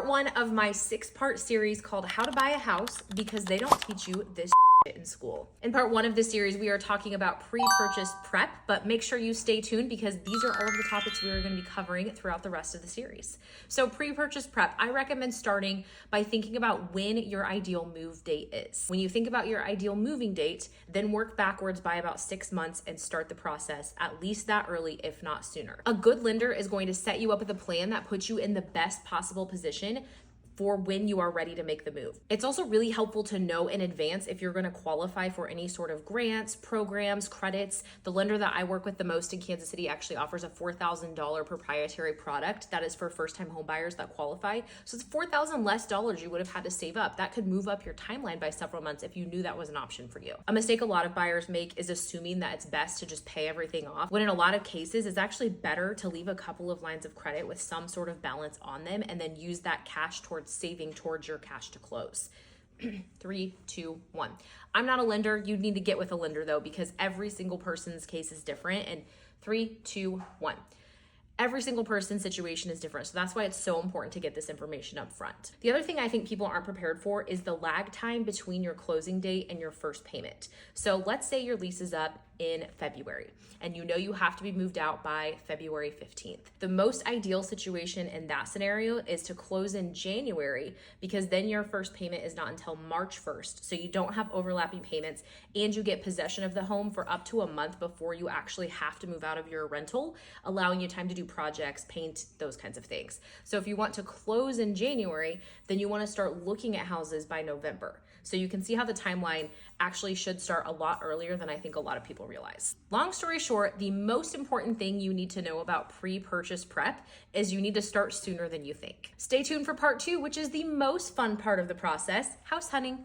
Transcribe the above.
part one of my 6-part series called How to Buy a House, because they don't teach you this in school. In part one of this series, we are talking about pre-purchase prep, but make sure you stay tuned because these are all of the topics we are going to be covering throughout the rest of the series. So pre-purchase prep, I recommend starting by thinking about when your ideal move date is. When you think about your ideal moving date, then work backwards by about 6 months and start the process at least that early, if not sooner. A good lender is going to set you up with a plan that puts you in the best possible position for when you are ready to make the move. It's also really helpful to know in advance if you're going to qualify for any sort of grants, programs, credits. The lender that I work with the most in Kansas City actually offers a $4,000 proprietary product that is for first-time home buyers that qualify. So it's $4,000 less you would have had to save up. That could move up your timeline by several months if you knew that was an option for you. A mistake a lot of buyers make is assuming that it's best to just pay everything off, when in a lot of cases, it's actually better to leave a couple of lines of credit with some sort of balance on them and then use that cash towards saving towards your cash to close. 3, 2, 1. I'm not a lender. You need to get with a lender though, because every single person's case is different. And 3, 2, 1. Every single person's situation is different. So that's why it's so important to get this information up front. The other thing I think people aren't prepared for is the lag time between your closing date and your first payment. So let's say your lease is up in February and you know you have to be moved out by February 15th. The most ideal situation in that scenario is to close in January, because then your first payment is not until March 1st. So you don't have overlapping payments and you get possession of the home for up to a month before you actually have to move out of your rental, allowing you time to do projects, paint, those kinds of things. So if you want to close in January, then you want to start looking at houses by November. So you can see how the timeline actually should start a lot earlier than I think a lot of people realize. Long story short, the most important thing you need to know about pre-purchase prep is you need to start sooner than you think. Stay tuned for part 2, which is the most fun part of the process, house hunting.